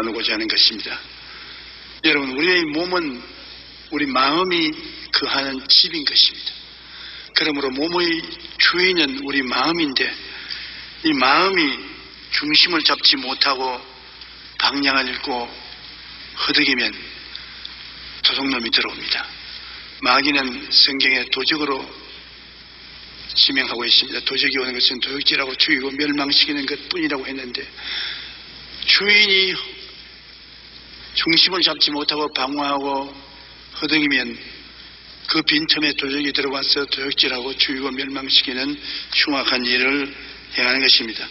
나누고자 하는 것입니다. 여러분, 우리의 몸은 우리 마음이 거하는 집인 것입니다. 그러므로 몸의 주인은 우리 마음인데, 이 마음이 중심을 잡지 못하고 방향을 잃고 허덕이면 도둑놈이 들어옵니다. 마귀는 성경에 도적으로 지명하고 있습니다. 도적이 오는 것은 도적질하고 죽이고 멸망시키는 것뿐이라고 했는데, 주인이 중심을 잡지 못하고 방황하고 허덕이면 그 빈틈에 도적이 들어와서 도적질하고 죽이고 멸망시키는 흉악한 일을 행하는 것입니다.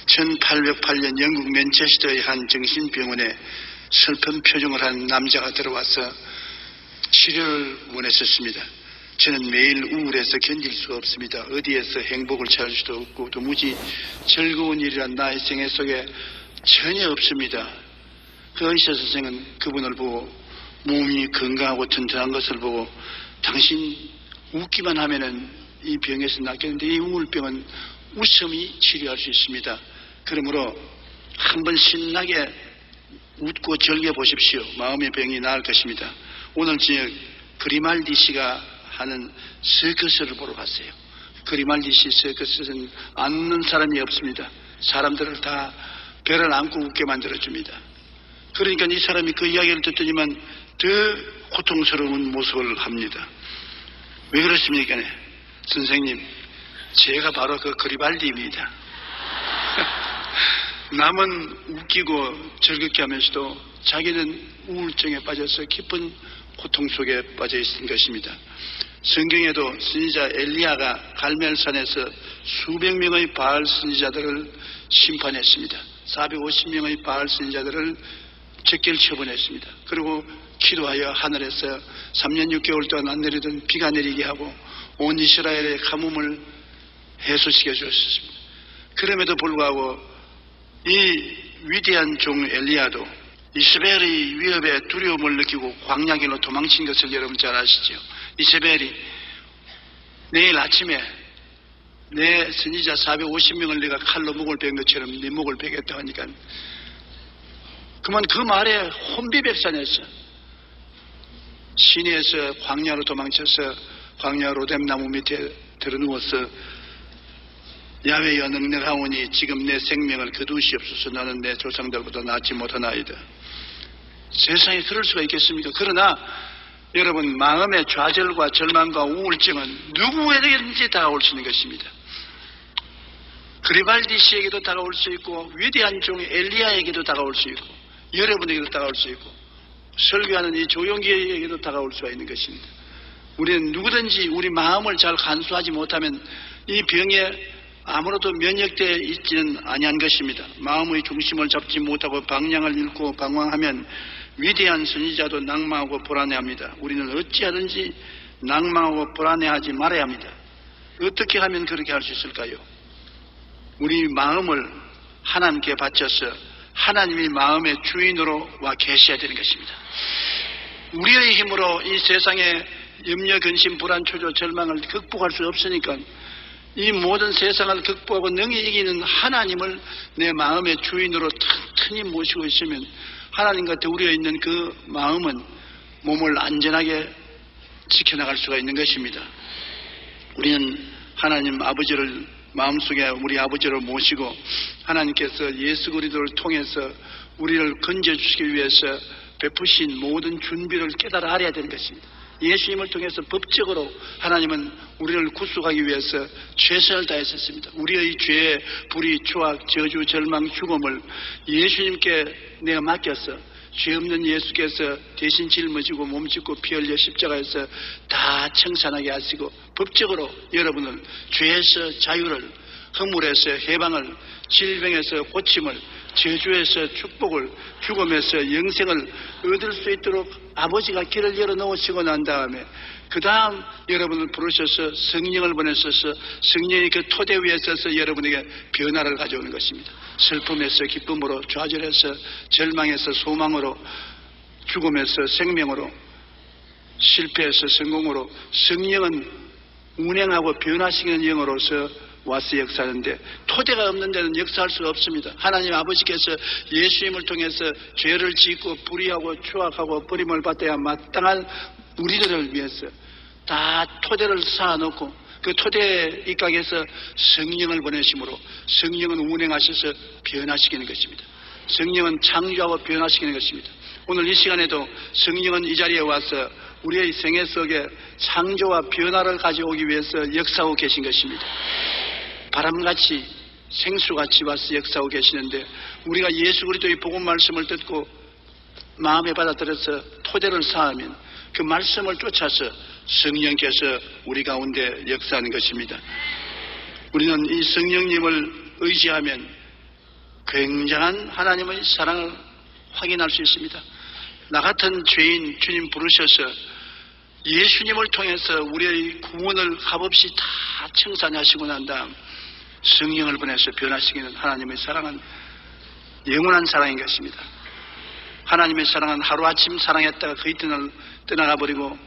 1808년 영국 맨체스터의 한 정신병원에 슬픈 표정을 한 남자가 들어와서 치료를 원했었습니다. 저는 매일 우울해서 견딜 수가 없습니다. 어디에서 행복을 찾을 수도 없고 도무지 즐거운 일이란 나의 생애 속에 전혀 없습니다. 그 의사 선생은 그분을 보고 몸이 건강하고 튼튼한 것을 보고, 당신 웃기만 하면은 이 병에서 낫겠는데 이 우울병은 웃음이 치료할 수 있습니다. 그러므로 한번 신나게 웃고 즐겨보십시오. 마음의 병이 나을 것입니다. 오늘 저녁 그리말디 씨가 하는 서커스를 보러 갔어요. 그리말디 씨 서커스는 안 웃는 사람이 없습니다. 사람들을 다 배를 안고 웃게 만들어줍니다. 그러니까 이 사람이 그 이야기를 듣더니만 더 고통스러운 모습을 합니다. 왜 그렇습니까? 선생님, 제가 바로 그 그리발디입니다. 남은 웃기고 즐겁게 하면서도 자기는 우울증에 빠져서 깊은 고통 속에 빠져 있는 것입니다. 성경에도 선지자 엘리야가 갈멜산에서 수백 명의 바알 선지자들을 심판했습니다. 450명의 바알 선지자들을 적결 처분했습니다. 그리고 기도하여 하늘에서 3년 6개월 동안 안 내리던 비가 내리게 하고 온 이스라엘의 가뭄을 해소시켜 주었습니다. 그럼에도 불구하고 이 위대한 종 엘리야도 이세벨의 위협에 두려움을 느끼고 광야길로 도망친 것을 여러분 잘 아시죠? 이세벨이 내일 아침에 내 선지자 450명을 내가 칼로 목을 벤 것처럼 네 목을 베겠다 하니까 그만 그 말에 혼비백산했어. 시내에서 광야로 도망쳐서 광야 로뎀나무 밑에 들어누워서 야훼여 능력하오니 지금 내 생명을 거두시옵소서. 나는 내 조상들보다 낫지 못하나이다. 세상에 그럴 수가 있겠습니까? 그러나 여러분, 마음의 좌절과 절망과 우울증은 누구에게든지 다가올 수 있는 것입니다. 그리발디 씨에게도 다가올 수 있고 위대한 종 엘리야에게도 다가올 수 있고 여러분에게도 다가올 수 있고 설교하는 이 조용기에게도 다가올 수가 있는 것입니다. 우리는 누구든지 우리 마음을 잘 간수하지 못하면 이 병에 아무로도 면역되어 있지는 아니한 것입니다. 마음의 중심을 잡지 못하고 방향을 잃고 방황하면 위대한 선지자도 낭망하고 불안해합니다. 우리는 어찌하든지 낭망하고 불안해하지 말아야 합니다. 어떻게 하면 그렇게 할 수 있을까요? 우리 마음을 하나님께 바쳐서 하나님이 마음의 주인으로 와 계셔야 되는 것입니다. 우리의 힘으로 이 세상의 염려, 근심, 불안, 초조, 절망을 극복할 수 없으니까 이 모든 세상을 극복하고 능히 이기는 하나님을 내 마음의 주인으로 튼튼히 모시고 있으면 하나님과 더불어 있는 그 마음은 몸을 안전하게 지켜나갈 수가 있는 것입니다. 우리는 하나님 아버지를 마음속에 우리 아버지를 모시고 하나님께서 예수 그리스도를 통해서 우리를 건져주시기 위해서 베푸신 모든 준비를 깨달아 알아야 되는 것입니다. 예수님을 통해서 법적으로 하나님은 우리를 구속하기 위해서 최선을 다했었습니다. 우리의 죄, 불의, 추악, 저주, 절망, 죽음을 예수님께 내가 맡겨서 죄 없는 예수께서 대신 짊어지고 몸짓고 피 흘려 십자가에서 다 청산하게 하시고 법적으로 여러분을 죄에서 자유를, 허물에서 해방을, 질병에서 고침을, 저주에서 축복을, 죽음에서 영생을 얻을 수 있도록 아버지가 길을 열어놓으시고 난 다음에 그 다음 여러분을 부르셔서 성령을 보내셔서 성령이 그 토대 위에 서서 여러분에게 변화를 가져오는 것입니다. 슬픔에서 기쁨으로, 좌절에서 절망에서 소망으로, 죽음에서 생명으로, 실패에서 성공으로, 성령은 운행하고 변화시키는 영으로서 와서 역사하는데 토대가 없는 데는 역사할 수가 없습니다. 하나님 아버지께서 예수님을 통해서 죄를 짓고 불의하고 추악하고 버림을 받아야 마땅한 우리들을 위해서 다 토대를 쌓아놓고 그 토대 입각에서 성령을 보내심으로 성령은 운행하셔서 변화시키는 것입니다. 성령은 창조하고 변화시키는 것입니다. 오늘 이 시간에도 성령은 이 자리에 와서 우리의 생애 속에 창조와 변화를 가져오기 위해서 역사하고 계신 것입니다. 바람같이 생수같이 와서 역사하고 계시는데 우리가 예수 그리스도의 복음 말씀을 듣고 마음에 받아들여서 토대를 쌓으면 그 말씀을 쫓아서 성령께서 우리 가운데 역사하는 것입니다. 우리는 이 성령님을 의지하면 굉장한 하나님의 사랑을 확인할 수 있습니다. 나 같은 죄인 주님 부르셔서 예수님을 통해서 우리의 구원을 값없이 다 청산하시고 난 다음 성령을 보내서 변화시키는 하나님의 사랑은 영원한 사랑인 것입니다. 하나님의 사랑은 하루아침 사랑했다가 그 이튿날 떠나가 버리고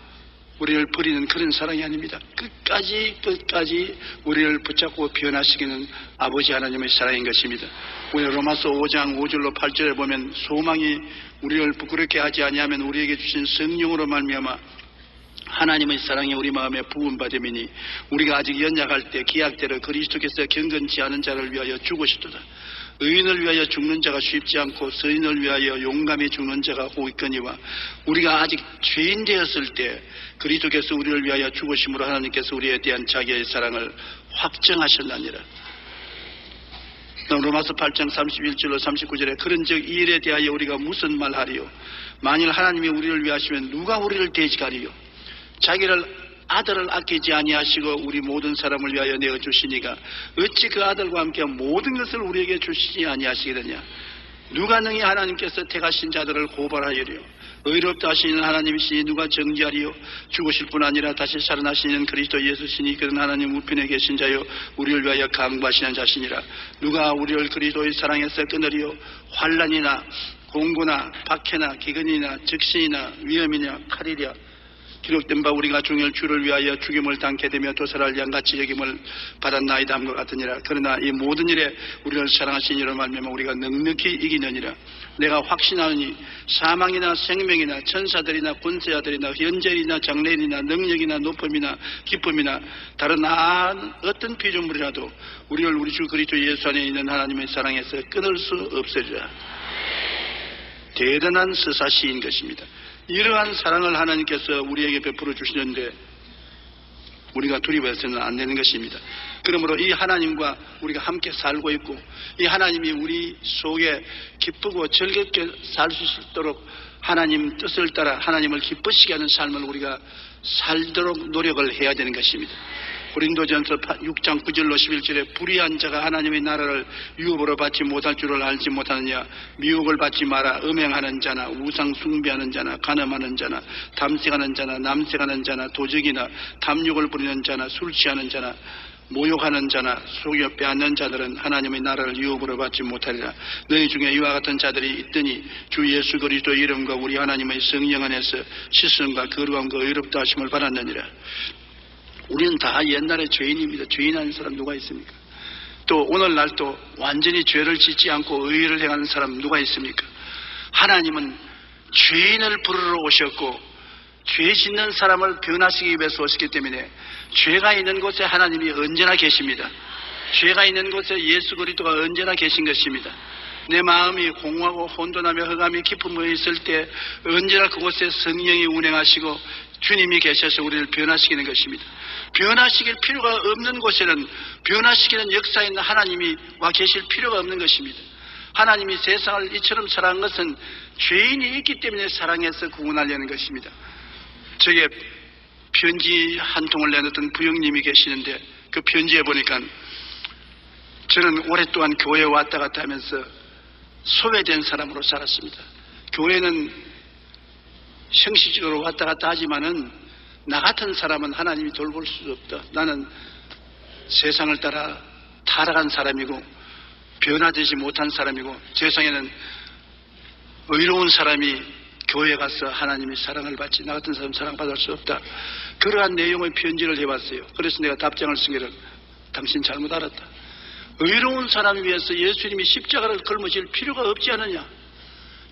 우리를 버리는 그런 사랑이 아닙니다. 끝까지 우리를 붙잡고 변화시키는 아버지 하나님의 사랑인 것입니다. 우리 로마서 5장 5절로 8절에 보면 소망이 우리를 부끄럽게 하지 아니하면 우리에게 주신 성령으로 말미암아 하나님의 사랑이 우리 마음에 부음받음이니 우리가 아직 연약할 때 기약대로 그리스도께서 경건치 않은 자를 위하여 죽으셨도다. 의인을 위하여 죽는 자가 쉽지 않고 서인을 위하여 용감히 죽는 자가 오있거니와 우리가 아직 죄인 되었을 때 그리스도께서 우리를 위하여 죽으심으로 하나님께서 우리에 대한 자기의 사랑을 확정하셨나니라. 로마서 8장 31절로 39절에 그런즉 이 일에 대하여 우리가 무슨 말하리요? 만일 하나님이 우리를 위하시면 누가 우리를 대적하리요? 자기를 아들을 아끼지 아니하시고 우리 모든 사람을 위하여 내어주시니가 어찌 그 아들과 함께 모든 것을 우리에게 주시지 아니하시겠느냐? 누가 능히 하나님께서 택하신 자들을 고발하리요? 의롭다 하시는 하나님이시니 누가 정죄하리요? 죽으실 뿐 아니라 다시 살아나시는 그리스도 예수시니 그는 하나님 우편에 계신 자요 우리를 위하여 강구하시는 자시니라. 누가 우리를 그리스도의 사랑에서 끊으리요? 환난이나 공고나 박해나 기근이나 적신이나 위험이나 칼이랴. 기록된 바 우리가 종일 주를 위하여 죽임을 당케 되며 도살할 양같이 여김을 받았나이다 함과 같으니라. 그러나 이 모든 일에 우리를 사랑하신 이로 말미암아 우리가 넉넉히 이기느니라. 내가 확신하노니 사망이나 생명이나 천사들이나 권세자들이나 현재이나 장래이나 능력이나 높음이나 기쁨이나 다른 어떤 피조물이라도 우리를 우리 주 그리스도 예수 안에 있는 하나님의 사랑에서 끊을 수 없으리라. 대단한 서사시인 것입니다. 이러한 사랑을 하나님께서 우리에게 베풀어 주시는데 우리가 두려워해서는 안 되는 것입니다. 그러므로 이 하나님과 우리가 함께 살고 있고 이 하나님이 우리 속에 기쁘고 즐겁게 살 수 있도록 하나님 뜻을 따라 하나님을 기쁘시게 하는 삶을 우리가 살도록 노력을 해야 되는 것입니다. 고린도전서 6장 9절로 11절에 불의한 자가 하나님의 나라를 유업으로 받지 못할 줄을 알지 못하느냐? 미혹을 받지 마라. 음행하는 자나 우상 숭배하는 자나 간음하는 자나 담색하는 자나 남색하는 자나 도적이나 탐욕을 부리는 자나 술 취하는 자나 모욕하는 자나 속여 빼앗는 자들은 하나님의 나라를 유업으로 받지 못하리라. 너희 중에 이와 같은 자들이 있더니 주 예수 그리스도 이름과 우리 하나님의 성령 안에서 씻음과 거룩함과 의롭다 하심을 받았느니라. 우리는 다 옛날에 죄인입니다. 죄인 아닌 사람 누가 있습니까? 또 오늘날도 완전히 죄를 짓지 않고 의를 행하는 사람 누가 있습니까? 하나님은 죄인을 부르러 오셨고 죄 짓는 사람을 변화시키기 위해서 오셨기 때문에 죄가 있는 곳에 하나님이 언제나 계십니다. 죄가 있는 곳에 예수 그리스도가 언제나 계신 것입니다. 내 마음이 공허하고 혼돈하며 흑암이 깊은 곳에 있을 때 언제나 그곳에 성령이 운행하시고 주님이 계셔서 우리를 변화시키는 것입니다. 변화시킬 필요가 없는 곳에는 변화시키는 역사에 있는 하나님이 와 계실 필요가 없는 것입니다. 하나님이 세상을 이처럼 사랑한 것은 죄인이 있기 때문에 사랑해서 구원하려는 것입니다. 저게 편지 한 통을 내놓던 부형님이 계시는데 그 편지에 보니까 저는 오랫동안 교회에 왔다 갔다 하면서 소외된 사람으로 살았습니다. 교회는 형식적으로 왔다 갔다 하지만은 나 같은 사람은 하나님이 돌볼 수 없다. 나는 세상을 따라 타락한 사람이고 변화되지 못한 사람이고 세상에는 의로운 사람이 교회에 가서 하나님의 사랑을 받지 나 같은 사람 사랑받을 수 없다. 그러한 내용의 편지를 해봤어요. 그래서 내가 답장을 쓰기를 당신 잘못 알았다. 의로운 사람을 위해서 예수님이 십자가를 걸머질 필요가 없지 않느냐.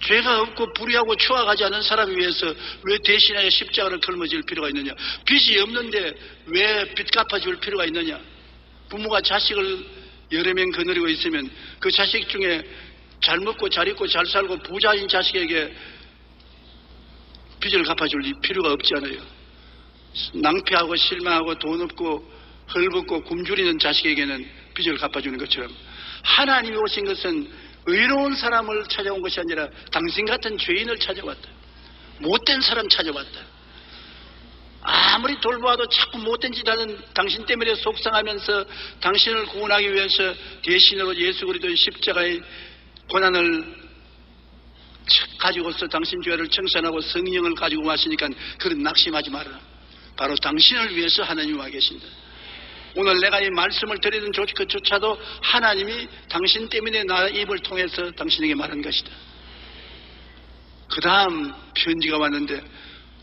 죄가 없고 불의하고 추악하지 않은 사람을 위해서 왜 대신하여 십자가를 걸머질 필요가 있느냐. 빚이 없는데 왜 빚 갚아줄 필요가 있느냐. 부모가 자식을 여러 명 거느리고 있으면 그 자식 중에 잘 먹고 잘 입고 잘 살고 부자인 자식에게 빚을 갚아줄 필요가 없지 않아요. 낭패하고 실망하고 돈 없고 헐벗고 굶주리는 자식에게는 빚을 갚아주는 것처럼 하나님이 오신 것은 의로운 사람을 찾아온 것이 아니라 당신 같은 죄인을 찾아왔다. 못된 사람 찾아왔다. 아무리 돌보아도 자꾸 못된 짓 하는 당신 때문에 속상하면서 당신을 구원하기 위해서 대신으로 예수 그리스도의 십자가의 고난을 가지고서 당신 죄를 청산하고 성령을 가지고 왔으니까 그런 낙심하지 말아라. 바로 당신을 위해서 하나님이 와 계신다. 오늘 내가 이 말씀을 드리는 그조차도 하나님이 당신 때문에 나의 입을 통해서 당신에게 말한 것이다. 그 다음 편지가 왔는데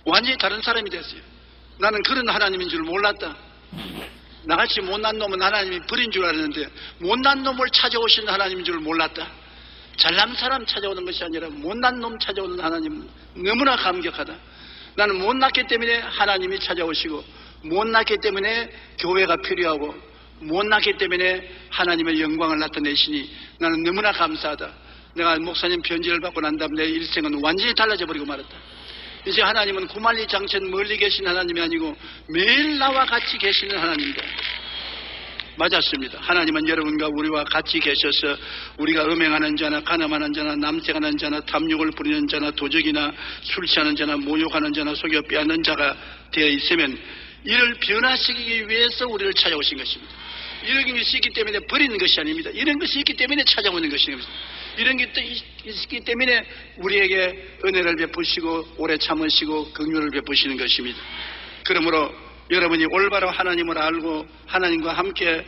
완전히 다른 사람이 됐어요. 나는 그런 하나님인 줄 몰랐다. 나같이 못난 놈은 하나님이 버린 줄 알았는데 못난 놈을 찾아오시는 하나님인 줄 몰랐다. 잘난 사람 찾아오는 것이 아니라 못난 놈 찾아오는 하나님 너무나 감격하다. 나는 못났기 때문에 하나님이 찾아오시고 못났기 때문에 교회가 필요하고 못났기 때문에 하나님의 영광을 나타내시니 나는 너무나 감사하다. 내가 목사님 편지를 받고 난 다음 내 일생은 완전히 달라져 버리고 말았다. 이제 하나님은 구만리장천 멀리 계신 하나님이 아니고 매일 나와 같이 계시는 하나님이다. 맞았습니다. 하나님은 여러분과 우리와 같이 계셔서 우리가 음행하는 자나 가늠하는 자나 남색하는 자나 탐욕을 부리는 자나 도적이나 술 취하는 자나 모욕하는 자나 속여 빼앗는 자가 되어 있으면 이를 변화시키기 위해서 우리를 찾아오신 것입니다. 이런 것이 있기 때문에 버리는 것이 아닙니다. 이런 것이 있기 때문에 찾아오는 것입니다. 이런 게 있기 때문에 우리에게 은혜를 베푸시고 오래 참으시고 긍휼을 베푸시는 것입니다. 그러므로 여러분이 올바로 하나님을 알고 하나님과 함께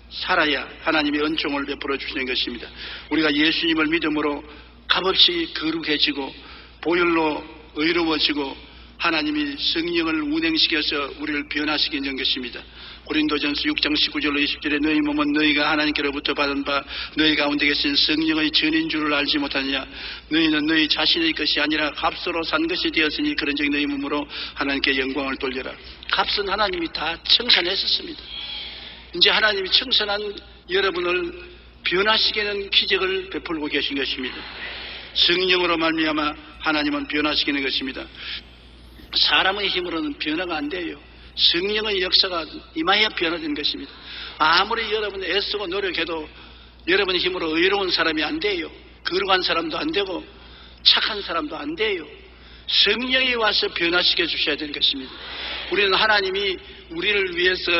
살아야 하나님의 은총을 베풀어 주시는 것입니다. 우리가 예수님을 믿음으로 값없이 거룩해지고 보혈로 의로워지고 하나님이 성령을 운행시켜서 우리를 변화시키는 것입니다. 고린도전서 6장 19절로 20절에 너희 몸은 너희가 하나님께로부터 받은 바 너희 가운데 계신 성령의 전인 줄을 알지 못하느냐. 너희는 너희 자신의 것이 아니라 값으로 산 것이 되었으니 그런즉 너희 몸으로 하나님께 영광을 돌려라. 값은 하나님이 다 청산했었습니다. 이제 하나님이 청산한 여러분을 변화시키는 기적을 베풀고 계신 것입니다. 성령으로 말미암아 하나님은 변화시키는 것입니다. 사람의 힘으로는 변화가 안 돼요. 성령의 역사가 임하여 변화된 것입니다. 아무리 여러분 애쓰고 노력해도 여러분의 힘으로 의로운 사람이 안 돼요. 거룩한 사람도 안 되고 착한 사람도 안 돼요. 성령이 와서 변화시켜 주셔야 되는 것입니다. 우리는 하나님이 우리를 위해서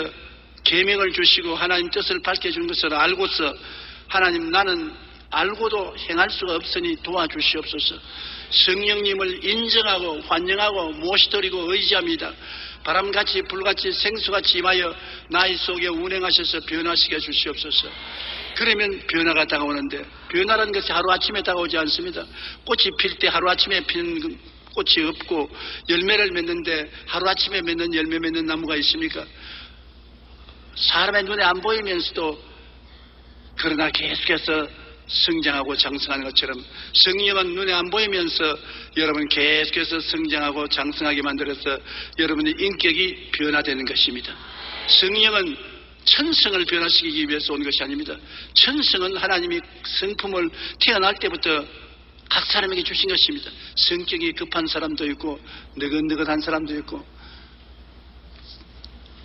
계명을 주시고 하나님 뜻을 밝혀준 것을 알고서 하나님 나는 알고도 행할 수가 없으니 도와주시옵소서. 성령님을 인정하고 환영하고 모시드리고 의지합니다. 바람같이 불같이 생수같이 임하여 나의 속에 운행하셔서 변화시켜 주시옵소서. 그러면 변화가 다가오는데 변화라는 것이 하루아침에 다가오지 않습니다. 꽃이 필 때 하루아침에 피는 꽃이 없고 열매를 맺는데 하루아침에 맺는 열매 맺는 나무가 있습니까? 사람의 눈에 안 보이면서도 그러나 계속해서 성장하고 장성하는 것처럼 성령은 눈에 안 보이면서 여러분 계속해서 성장하고 장성하게 만들어서 여러분의 인격이 변화되는 것입니다. 성령은 천성을 변화시키기 위해서 온 것이 아닙니다. 천성은 하나님이 성품을 태어날 때부터 각 사람에게 주신 것입니다. 성격이 급한 사람도 있고 느긋느긋한 사람도 있고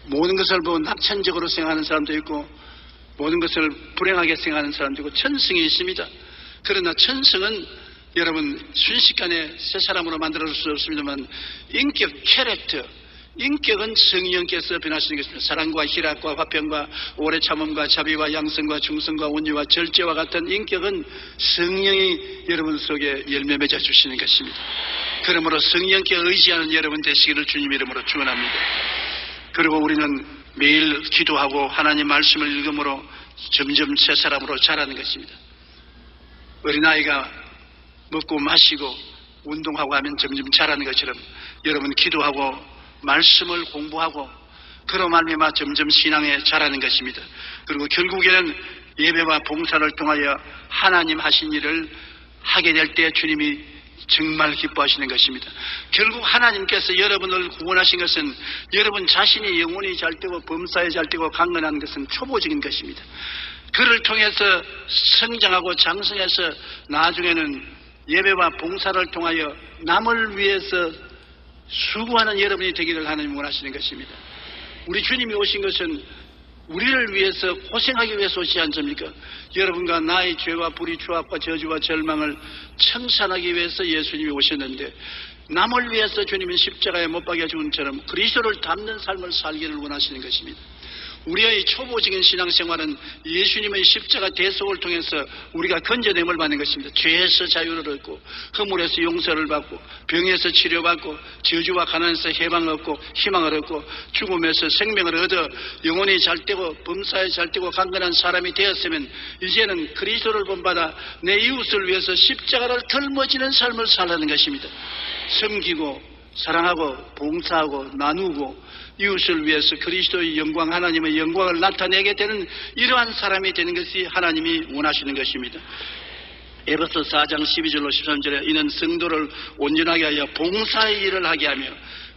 모든 것을 보고 낙천적으로 생각하는 사람도 있고 모든 것을 불행하게 생각하는 사람도 있고 천성이 있습니다. 그러나 천성은 여러분 순식간에 새 사람으로 만들어줄 수 없습니다만 인격, 캐릭터, 인격은 성령께서 변하시는 것입니다. 사랑과 희락과 화평과 오래 참음과 자비와 양성과 중성과 온유와 절제와 같은 인격은 성령이 여러분 속에 열매 맺어 주시는 것입니다. 그러므로 성령께 의지하는 여러분 되시기를 주님 이름으로 축원합니다. 그리고 우리는 매일 기도하고 하나님 말씀을 읽음으로 점점 새 사람으로 자라는 것입니다. 어린아이가 먹고 마시고 운동하고 하면 점점 자라는 것처럼 여러분 기도하고 말씀을 공부하고 그로 말미암아 점점 신앙에 자라는 것입니다. 그리고 결국에는 예배와 봉사를 통하여 하나님 하신 일을 하게 될 때 주님이 정말 기뻐하시는 것입니다. 결국 하나님께서 여러분을 구원하신 것은 여러분 자신이 영혼이 잘되고 범사에 잘되고 강건한 것은 초보적인 것입니다. 그를 통해서 성장하고 장성해서 나중에는 예배와 봉사를 통하여 남을 위해서 수고하는 여러분이 되기를 하나님 원하시는 것입니다. 우리 주님이 오신 것은 우리를 위해서 고생하기 위해서 오시지 않습니까? 여러분과 나의 죄와 불의, 추악과 저주와 절망을 청산하기 위해서 예수님이 오셨는데, 남을 위해서 주님은 십자가에 못 박여 죽은처럼 그리스도를 닮는 삶을 살기를 원하시는 것입니다. 우리의 초보적인 신앙생활은 예수님의 십자가 대속을 통해서 우리가 건져냄을 받는 것입니다. 죄에서 자유를 얻고, 허물에서 용서를 받고, 병에서 치료받고, 저주와 가난에서 해방을 얻고, 희망을 얻고, 죽음에서 생명을 얻어 영혼이 잘되고 범사에 잘되고 강건한 사람이 되었으면 이제는 그리스도를 본받아 내 이웃을 위해서 십자가를 덜머지는 삶을 살라는 것입니다. 섬기고 사랑하고 봉사하고 나누고 이웃을 위해서 그리스도의 영광, 하나님의 영광을 나타내게 되는 이러한 사람이 되는 것이 하나님이 원하시는 것입니다. 에베소 4장 12절로 13절에 이는 성도를 온전하게 하여 봉사의 일을 하게 하며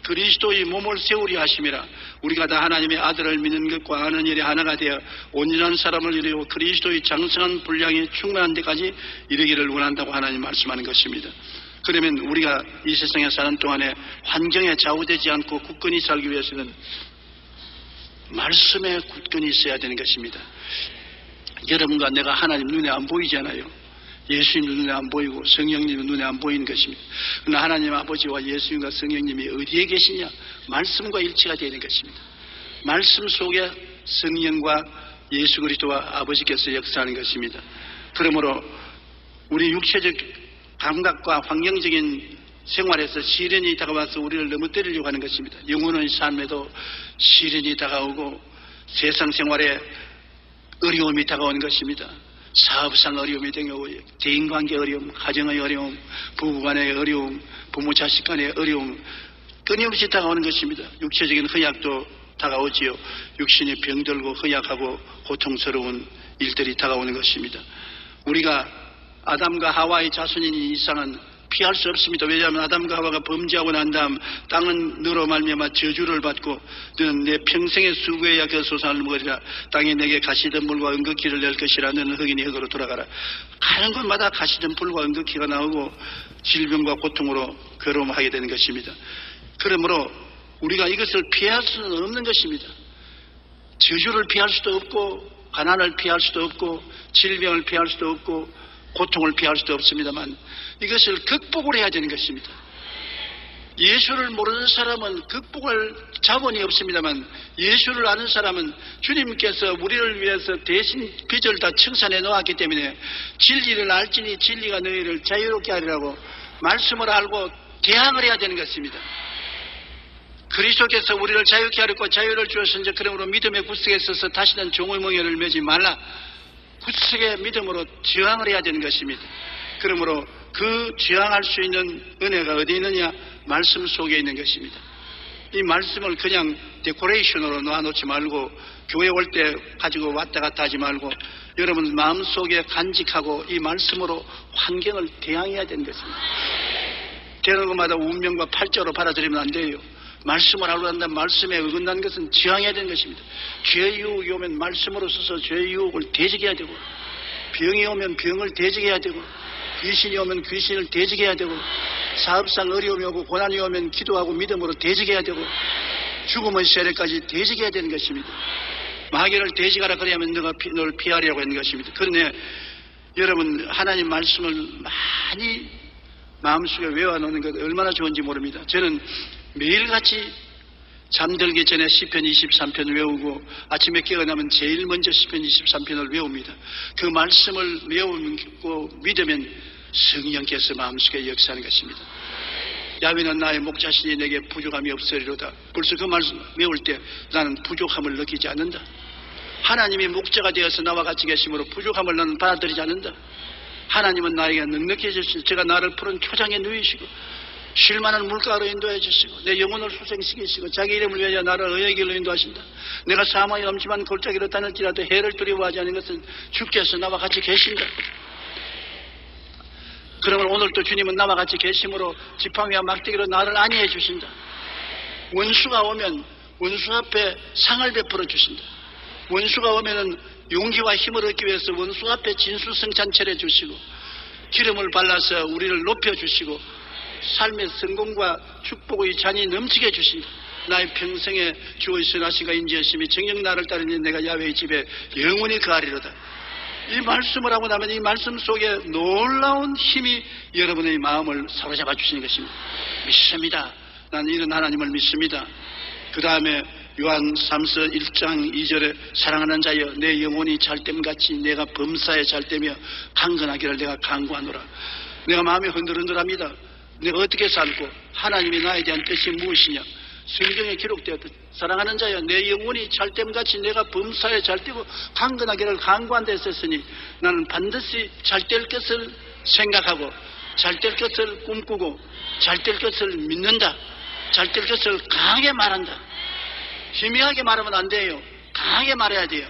그리스도의 몸을 세우려 하심이라. 우리가 다 하나님의 아들을 믿는 것과 아는 일에 하나가 되어 온전한 사람을 이루고 그리스도의 장성한 분량이 충만한 데까지 이르기를 원한다고 하나님 말씀하는 것입니다. 그러면 우리가 이 세상에 사는 동안에 환경에 좌우되지 않고 굳건히 살기 위해서는 말씀에 굳건히 있어야 되는 것입니다. 여러분과 내가 하나님 눈에 안 보이잖아요. 예수님 눈에 안 보이고 성령님 눈에 안 보이는 것입니다. 그러나 하나님 아버지와 예수님과 성령님이 어디에 계시냐? 말씀과 일치가 되는 것입니다. 말씀 속에 성령과 예수 그리스도와 아버지께서 역사하는 것입니다. 그러므로 우리 육체적 감각과 환경적인 생활에서 시련이 다가와서 우리를 넘어뜨리려고 하는 것입니다. 영혼의 삶에도 시련이 다가오고 세상 생활에 어려움이 다가오는 것입니다. 사업상 어려움이 다가오고 대인관계 어려움, 가정의 어려움, 부부간의 어려움, 부모 자식 간의 어려움 끊임없이 다가오는 것입니다. 육체적인 허약도 다가오지요. 육신이 병들고 허약하고 고통스러운 일들이 다가오는 것입니다. 우리가 아담과 하와의 자손인 이상은 피할 수 없습니다. 왜냐하면 아담과 하와가 범죄하고 난 다음 땅은 너로 말미암아 저주를 받고 너는 내 평생의 수고해야 그 소산을 먹으리라. 땅이 내게 가시덤불과 은극기를 낼 것이라. 너는 흑인이 흑으로 돌아가라. 가는 곳마다 가시덤불과 은극기가 나오고 질병과 고통으로 괴로움하게 되는 것입니다. 그러므로 우리가 이것을 피할 수는 없는 것입니다. 저주를 피할 수도 없고 가난을 피할 수도 없고 질병을 피할 수도 없고 고통을 피할 수도 없습니다만 이것을 극복을 해야 되는 것입니다. 예수를 모르는 사람은 극복할 자본이 없습니다만 예수를 아는 사람은 주님께서 우리를 위해서 대신 빚을 다 청산해 놓았기 때문에 진리를 알지니 진리가 너희를 자유롭게 하리라고 말씀을 알고 대항을 해야 되는 것입니다. 그리스도께서 우리를 자유케 하려고 자유를 주었으니 그러므로 믿음의 굳세게 서서 다시는 종의 멍에를 매지 말라. 굳세게 믿음으로 저항을 해야 되는 것입니다. 그러므로 그 저항할 수 있는 은혜가 어디 있느냐? 말씀 속에 있는 것입니다. 이 말씀을 그냥 데코레이션으로 놔놓지 말고 교회 올 때 가지고 왔다 갔다 하지 말고 여러분 마음속에 간직하고 이 말씀으로 환경을 대항해야 되는 것입니다. 되는 것마다 운명과 팔자로 받아들이면 안 돼요. 말씀을 알고 난다면 말씀에 어긋난 것은 저항해야 되는 것입니다. 죄의 유혹이 오면 말씀으로 써서 죄의 유혹을 대적해야 되고 병이 오면 병을 대적해야 되고 귀신이 오면 귀신을 대적해야 되고 사업상 어려움이 오고 고난이 오면 기도하고 믿음으로 대적해야 되고 죽음의 세례까지 대적해야 되는 것입니다. 마귀를 대적하라 그래야만 너가 널 피하려고 하는 것입니다. 그런데 여러분 하나님 말씀을 많이 마음속에 외워놓는 것 얼마나 좋은지 모릅니다. 저는 매일같이 잠들기 전에 시편 23편 외우고 아침에 깨어나면 제일 먼저 시편 23편을 외웁니다. 그 말씀을 외우고 믿으면 성령께서 마음속에 역사하는 것입니다. 야훼는 나의 목자시니 내게 부족함이 없으리로다. 벌써 그 말씀 외울 때 나는 부족함을 느끼지 않는다. 하나님이 목자가 되어서 나와 같이 계심으로 부족함을 나는 받아들이지 않는다. 하나님은 나에게 넉넉히 해주시니 제가 나를 푸른 초장에 누이시고 쉴만한 물가로 인도해 주시고 내 영혼을 수생시키시고 자기 이름을 위하여 나를 의의 길로 인도하신다. 내가 사망의 엄침한 골짜기로 다닐지라도 해를 두려워하지 않는 것은 주께서 나와 같이 계신다. 그러면 오늘도 주님은 나와 같이 계심으로 지팡이와 막대기로 나를 안위해 주신다. 원수가 오면 원수 앞에 상을 베풀어 주신다. 원수가 오면은 용기와 힘을 얻기 위해서 원수 앞에 진수성찬 차려 주시고 기름을 발라서 우리를 높여 주시고 삶의 성공과 축복의 잔이 넘치게 해주신다. 나의 평생에 주의 선하시가 인지하심이 정녕 나를 따르니 내가 야훼의 집에 영원히 거하리로다. 이 말씀을 하고 나면 이 말씀 속에 놀라운 힘이 여러분의 마음을 사로잡아 주시는 것입니다. 믿습니다. 나는 이런 하나님을 믿습니다. 그 다음에 요한 3서 1장 2절에 사랑하는 자여 내 영혼이 잘됨같이 내가 범사에 잘되며 강건하기를 내가 간구하노라. 내가 마음이 흔들흔들합니다. 내가 어떻게 살고 하나님이 나에 대한 뜻이 무엇이냐. 성경에 기록되었듯 사랑하는 자여 내 영혼이 잘됨같이 내가 범사에 잘되고 강건하기를 간구한다 했었으니 나는 반드시 잘될 것을 생각하고 잘될 것을 꿈꾸고 잘될 것을 믿는다. 잘될 것을 강하게 말한다. 희미하게 말하면 안 돼요. 강하게 말해야 돼요.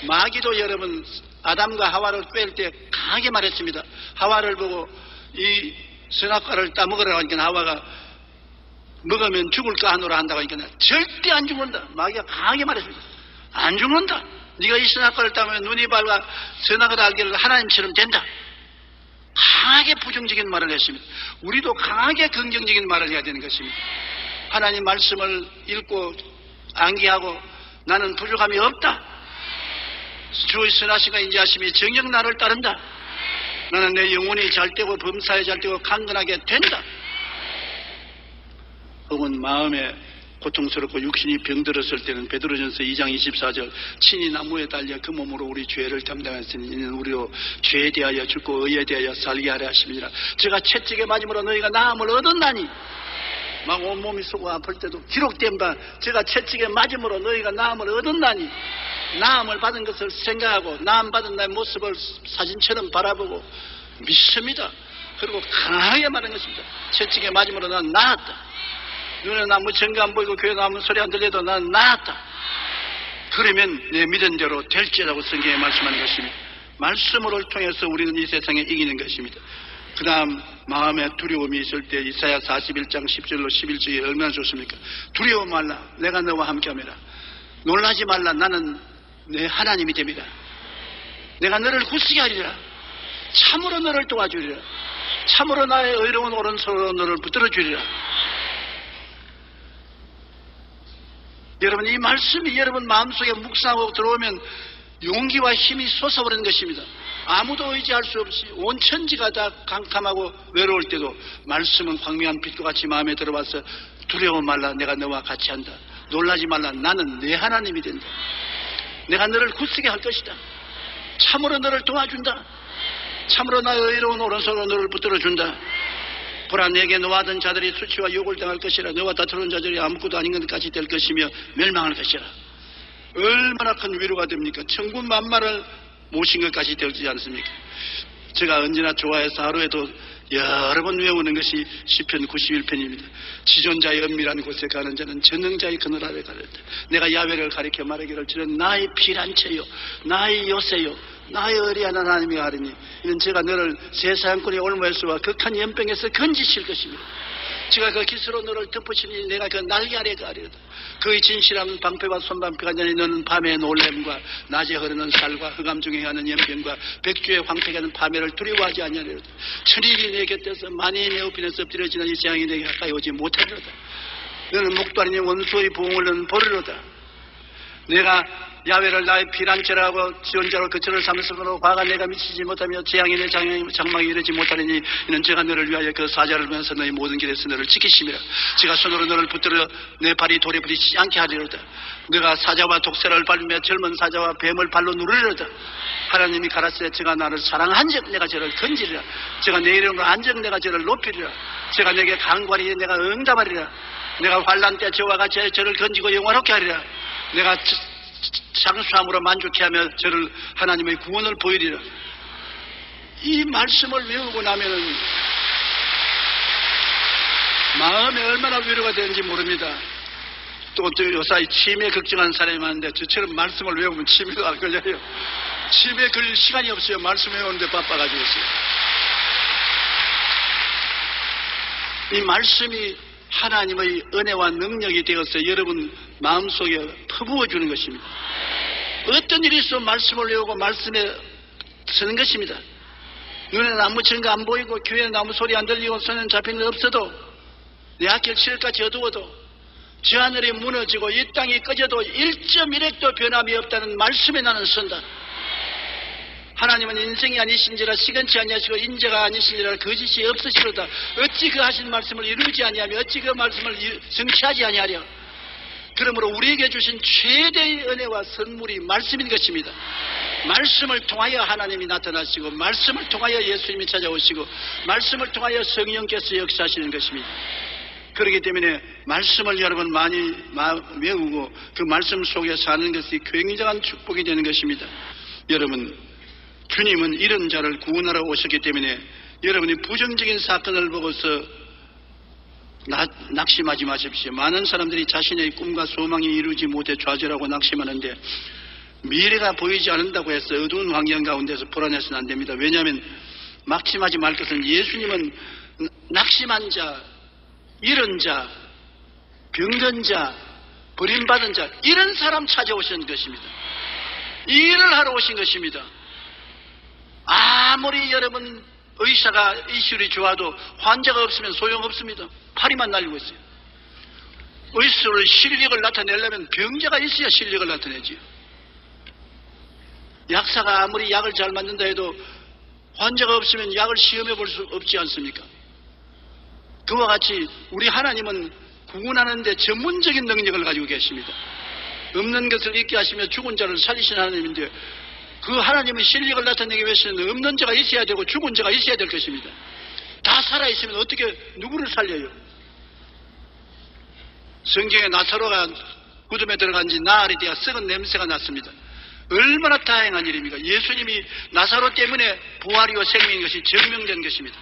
마귀도 여러분 아담과 하와를 꿰을 때 강하게 말했습니다. 하와를 보고 이 선악과를 따먹으라고 하니까 하와가 먹으면 죽을까 하노라 한다고 하니까 절대 안 죽는다. 마귀가 강하게 말했습니다. 안 죽는다. 네가 이 선악과를 따면 눈이 밝아 선악을 알기를 하나님처럼 된다. 강하게 부정적인 말을 했습니다. 우리도 강하게 긍정적인 말을 해야 되는 것입니다. 하나님 말씀을 읽고 암기하고 나는 부족함이 없다. 주의 선하시가 인자하심이 정녕 나를 따른다. 나는 내 영혼이 잘되고 범사에 잘되고 강건하게 된다. 혹은 마음에 고통스럽고 육신이 병들었을 때는 베드로전서 2장 24절 친히 나무에 달려 그 몸으로 우리 죄를 담당했으니 이는 우리로 죄에 대하여 죽고 의에 대하여 살게 하려 하심이니라. 제가 채찍에 맞음으로 너희가 나음을 얻었나니 막 온몸이 쏘고 아플 때도 기록된 바 제가 채찍에 맞음으로 너희가 나음을 얻었나니 나음을 받은 것을 생각하고 나음 받은 나의 모습을 사진처럼 바라보고 믿습니다. 그리고 강하게 말하는 것입니다. 채찍에 맞음으로 난 나았다. 눈에 나무 전가 안 보이고 귀에 나무 소리 안 들려도 난 나았다. 그러면 내 믿은 대로 될지라고 성경에 말씀하는 것입니다. 말씀을 통해서 우리는 이 세상에 이기는 것입니다. 그 다음 마음에 두려움이 있을 때 이사야 41장 10절로 11절이 얼마나 좋습니까? 두려워 말라 내가 너와 함께함이라. 놀라지 말라 나는 내 하나님이 됩니다. 내가 너를 굳세게 하리라. 참으로 너를 도와주리라. 참으로 나의 의로운 오른손으로 너를 붙들어 주리라. 여러분 이 말씀이 여러분 마음속에 묵상하고 들어오면 용기와 힘이 솟아오르는 것입니다. 아무도 의지할 수 없이 온 천지가 다 캄캄하고 외로울 때도 말씀은 광명한 빛과 같이 마음에 들어와서 두려워 말라 내가 너와 같이 한다. 놀라지 말라 나는 내 하나님이 된다. 내가 너를 굳세게 할 것이다. 참으로 너를 도와준다. 참으로 나의 의로운 오른손으로 너를 붙들어준다. 보라 내게 너와 하던 자들이 수치와 욕을 당할 것이라. 너와 다투는 자들이 아무것도 아닌 것까지 될 것이며 멸망할 것이라. 얼마나 큰 위로가 됩니까? 천군 만마를 모신 것까지 되지 않습니까? 제가 언제나 좋아해서 하루에도 여러 번 외우는 것이 시편 91편입니다. 지존자의 은밀한 곳에 가는 자는 전능자의 그늘 아래 가는다. 내가 야훼를 가리켜 말하기를 저는 나의 피란체요 나의 요새요 나의 의리한 하나님이 하리니 이는 제가 너를 세상권의 올무에서와 극한 연병에서 건지실 것입니다. 제가 그 깃으로 너를 덮으시니 내가 그 날개 아래 가리로다. 그의 진실함은 방패와 손방패가 아니니 너는 밤의 놀램과 낮에 흐르는 살과 흑암 중에 하는 연병과 백주의 황폐게 하는 파멸을 두려워하지 아니하리로다. 천일이 내 곁에서 만인이 내 우편에서 엎드려지는 이 재앙이 내게 가까이 오지 못하리로다. 너는 목도아니니 원수의 보응을 너는 보리로다. 내가 야훼를 나의 피란체라고 지원자로 그처를 삼으므로 과가 내가 미치지 못하며 재앙이 내 장막에 이르지 못하리니 이는 제가 너를 위하여 그 사자를 보면서 너희 모든 길에서 너를 지키심이라. 제가 손으로 너를 붙들어 내 발이 돌에 부딪히지 않게 하리로다. 내가 사자와 독새를 밟으며 젊은 사자와 뱀을 발로 누르리로다. 하나님이 가라사대 제가 나를 사랑한즉 내가 저를 건지리라. 제가 내 이름으로 한즉 내가 저를 높이리라. 제가 내게 간구하리니 내가 응답하리라. 내가 환난 때 저와 같이 저를 건지고 영원롭게 하리라. 내가 장수함으로 만족해 하며 저를 하나님의 구원을 보이리라. 이 말씀을 외우고 나면은 마음에 얼마나 위로가 되는지 모릅니다. 또 요사이 치매 걱정하는 사람이 많은데 저처럼 말씀을 외우면 치매도 안 걸려요. 치매 걸릴 시간이 없어요. 말씀 외우는데 바빠가지고 있어요. 이 말씀이 하나님의 은혜와 능력이 되어서 여러분 마음속에 퍼부어주는 것입니다. 어떤 일이 있어 말씀을 외우고 말씀에 서는 것입니다. 눈에는 아무 증거 안 보이고 교회는 아무 소리 안 들리고 손에는 잡히는 일 없어도 내 앞길 칠흑같이 어두워도 저 하늘이 무너지고 이 땅이 꺼져도 1.1핵도 변함이 없다는 말씀에 나는 선다. 하나님은 인생이 아니신지라 시건치 아니하시고 인자가 아니신지라 거짓이 없으시로다. 어찌 그 하신 말씀을 이루지 아니하며 어찌 그 말씀을 성취하지 아니하랴. 그러므로 우리에게 주신 최대의 은혜와 선물이 말씀인 것입니다. 말씀을 통하여 하나님이 나타나시고 말씀을 통하여 예수님이 찾아오시고 말씀을 통하여 성령께서 역사하시는 것입니다. 그렇기 때문에 말씀을 여러분 많이 외우고 그 말씀 속에 사는 것이 굉장한 축복이 되는 것입니다. 여러분, 주님은 이런 자를 구원하러 오셨기 때문에 여러분이 부정적인 사건을 보고서 낙심하지 마십시오. 많은 사람들이 자신의 꿈과 소망이 이루지 못해 좌절하고 낙심하는데 미래가 보이지 않는다고 해서 어두운 환경 가운데서 불안해서는 안 됩니다. 왜냐하면 낙심하지 말 것은 예수님은 낙심한 자, 이런 자, 병든 자, 버림받은 자 이런 사람 찾아오신 것입니다. 이 일을 하러 오신 것입니다. 아무리 여러분 의사가 이술이 좋아도 환자가 없으면 소용없습니다. 파리만 날리고 있어요. 의술의 실력을 나타내려면 병자가 있어야 실력을 나타내지요. 약사가 아무리 약을 잘 만든다 해도 환자가 없으면 약을 시험해 볼 수 없지 않습니까? 그와 같이 우리 하나님은 구원하는 데 전문적인 능력을 가지고 계십니다. 없는 것을 있게 하시며 죽은 자를 살리신 하나님인데 그 하나님의 실력을 나타내기 위해서는 없는 자가 있어야 되고 죽은 자가 있어야 될 것입니다. 다 살아있으면 어떻게 누구를 살려요? 성경에 나사로가 무덤에 들어간 지 나흘이 되어 썩은 냄새가 났습니다. 얼마나 다행한 일입니까? 예수님이 나사로 때문에 부활이요 생명인 것이 증명된 것입니다.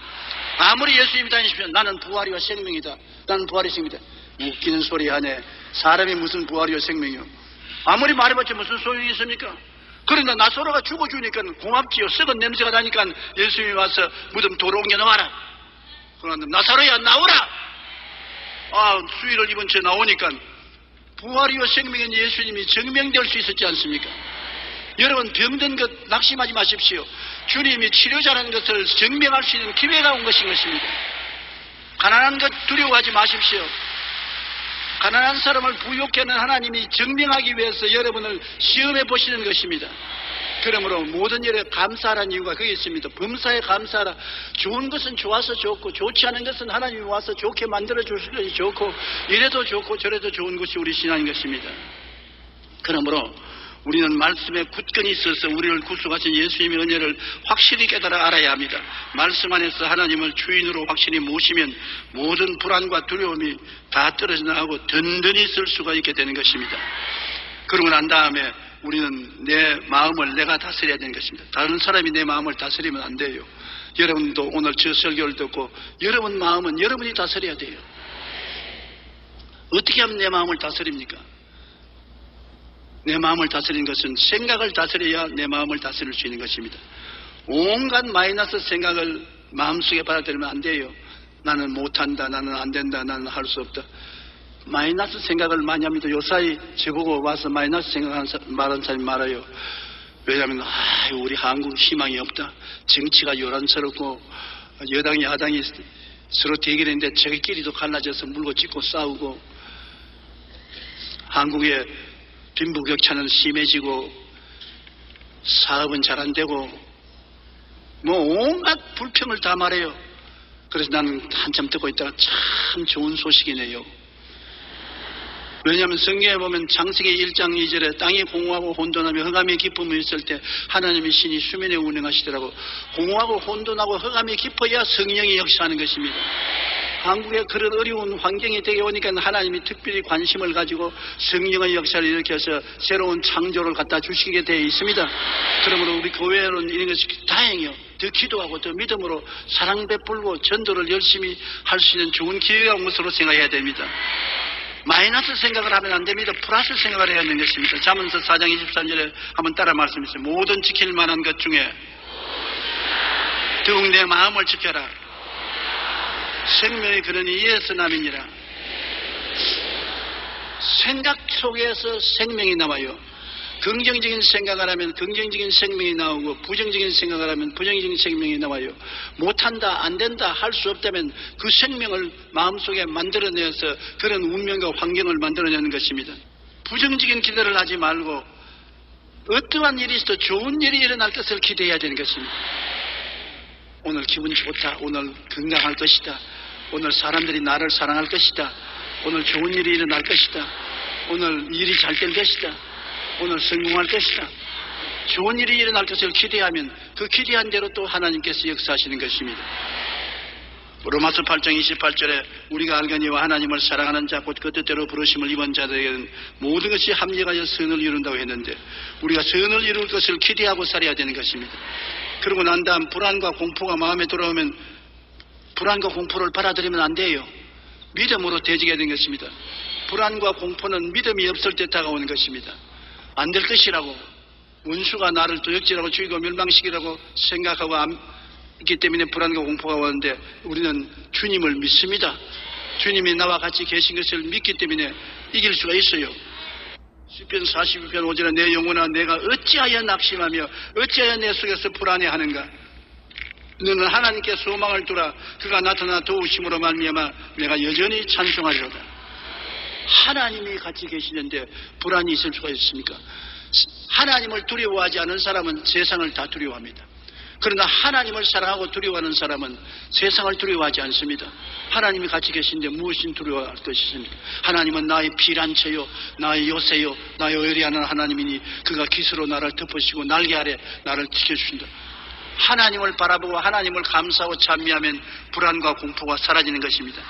아무리 예수님이 다니시면 나는 부활이요 생명이다. 나는 부활이 생명이다. 웃기는 소리 하네. 사람이 무슨 부활이요 생명이요. 아무리 말해봤자 무슨 소용이 있습니까? 그러나 나사로가 죽어주니까 고맙지요. 썩은 냄새가 나니까 예수님이 와서 무덤 도로 옮겨 놓아라. 그런데 나사로야 나오라. 수의를 입은 채 나오니까 부활이요 생명인 예수님이 증명될 수 있었지 않습니까? 여러분 병든 것 낙심하지 마십시오. 주님이 치료자라는 것을 증명할 수 있는 기회가 온 것인 것입니다. 가난한 것 두려워하지 마십시오. 가난한 사람을 부유케 하는 하나님이 증명하기 위해서 여러분을 시험해 보시는 것입니다. 그러므로 모든 일에 감사하라는 이유가 거기 있습니다. 범사에 감사하라. 좋은 것은 좋아서 좋고 좋지 않은 것은 하나님이 와서 좋게 만들어 주실 것이 좋고 이래도 좋고 저래도 좋은 것이 우리 신앙인 것입니다. 그러므로 우리는 말씀에 굳건히 있어서 우리를 구속하신 예수님의 은혜를 확실히 깨달아 알아야 합니다. 말씀 안에서 하나님을 주인으로 확실히 모시면 모든 불안과 두려움이 다 떨어져 나가고 든든히 쓸 수가 있게 되는 것입니다. 그러고 난 다음에 우리는 내 마음을 내가 다스려야 되는 것입니다. 다른 사람이 내 마음을 다스리면 안 돼요. 여러분도 오늘 저 설교를 듣고 여러분 마음은 여러분이 다스려야 돼요. 어떻게 하면 내 마음을 다스립니까? 내 마음을 다스리는 것은 생각을 다스려야 내 마음을 다스릴 수 있는 것입니다. 온갖 마이너스 생각을 마음속에 받아들이면 안 돼요. 나는 못한다, 나는 안 된다, 나는 할 수 없다. 마이너스 생각을 많이 합니다. 요사이 저보고 와서 마이너스 생각하는 말하는 사람이 많아요. 왜냐하면 우리 한국 희망이 없다. 정치가 요란스럽고 여당 야당이 서로 대결했는데 저희끼리도 갈라져서 물고 찢고 싸우고 한국의 빈부격차는 심해지고 사업은 잘 안 되고 뭐 온갖 불평을 다 말해요. 그래서 나는 한참 듣고 있다가 참 좋은 소식이네요. 왜냐하면 성경에 보면 창세기 1장 2절에 땅이 공허하고 혼돈하며 흑암이 깊음이 있을 때 하나님의 신이 수면에 운행하시더라고. 공허하고 혼돈하고 흑암이 깊어야 성령이 역사하는 것입니다. 한국에 그런 어려운 환경이 되게 오니까 하나님이 특별히 관심을 가지고 성령의 역사를 일으켜서 새로운 창조를 갖다 주시게 되어 있습니다. 그러므로 우리 교회는 이런 것이 다행이요. 더 기도하고 더 믿음으로 사랑 베풀고 전도를 열심히 할 수 있는 좋은 기회가 온 것으로 생각해야 됩니다. 마이너스 생각을 하면 안 됩니다. 플러스 생각을 해야 하는 것입니다. 잠언서 4장 23절에 한번 따라 말씀하세요. 모든 지킬 만한 것 중에 더욱 내 마음을 지켜라. 생명의 근원이 이에서 남이니라. 생각 속에서 생명이 나와요. 긍정적인 생각을 하면 긍정적인 생명이 나오고 부정적인 생각을 하면 부정적인 생명이 나와요. 못한다, 안 된다, 할 수 없다면 그 생명을 마음속에 만들어내서 그런 운명과 환경을 만들어내는 것입니다. 부정적인 기대를 하지 말고 어떠한 일이 있어도 좋은 일이 일어날 것을 기대해야 되는 것입니다. 오늘 기분 좋다, 오늘 건강할 것이다, 오늘 사람들이 나를 사랑할 것이다, 오늘 좋은 일이 일어날 것이다, 오늘 일이 잘 될 것이다, 오늘 성공할 것이다. 좋은 일이 일어날 것을 기대하면 그 기대한 대로 또 하나님께서 역사하시는 것입니다. 로마서 8장 28절에 우리가 알거니와 하나님을 사랑하는 자 곧 그 뜻대로 부르심을 입은 자들에게는 모든 것이 합력하여 선을 이룬다고 했는데 우리가 선을 이룰 것을 기대하고 살아야 되는 것입니다. 그러고 난 다음 불안과 공포가 마음에 들어오면 불안과 공포를 받아들이면 안 돼요. 믿음으로 대적해야 되는 것입니다. 불안과 공포는 믿음이 없을 때 다가오는 것입니다. 안 될 것이라고 원수가 나를 도적질하고 죽이고 멸망시키라고 생각하고 있기 때문에 불안과 공포가 오는데 우리는 주님을 믿습니다. 주님이 나와 같이 계신 것을 믿기 때문에 이길 수가 있어요. 시편 42편 5절에 내 영혼아 내가 어찌하여 낙심하며 어찌하여 내 속에서 불안해하는가. 너는 하나님께 소망을 두라. 그가 나타나 도우심으로 말미암아 내가 여전히 찬송하리로다. 하나님이 같이 계시는데 불안이 있을 수가 있습니까? 하나님을 두려워하지 않은 사람은 세상을 다 두려워합니다. 그러나 하나님을 사랑하고 두려워하는 사람은 세상을 두려워하지 않습니다. 하나님이 같이 계신데 무엇인 두려워할 것이 있습니까? 하나님은 나의 피난처요 나의 요새요 나의 의리하는 하나님이니 그가 기스로 나를 덮으시고 날개 아래 나를 지켜주신다. 하나님을 바라보고 하나님을 감사하고 찬미하면 불안과 공포가 사라지는 것입니다.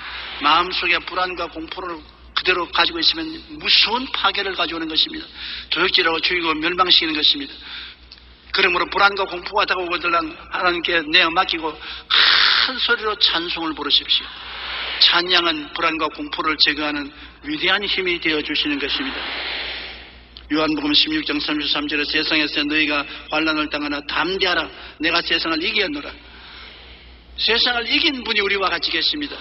마음속에 불안과 공포를 그대로 가지고 있으면 무서운 파괴를 가져오는 것입니다. 도적질하고 죽이고 멸망시키는 것입니다. 그러므로 불안과 공포가 다가오거든 하나님께 내어 맡기고 큰 소리로 찬송을 부르십시오. 찬양은 불안과 공포를 제거하는 위대한 힘이 되어주시는 것입니다. 요한복음 16장 33절에 세상에서 너희가 환난을 당하나 담대하라. 내가 세상을 이겼노라. 세상을 이긴 분이 우리와 같이 계십니다.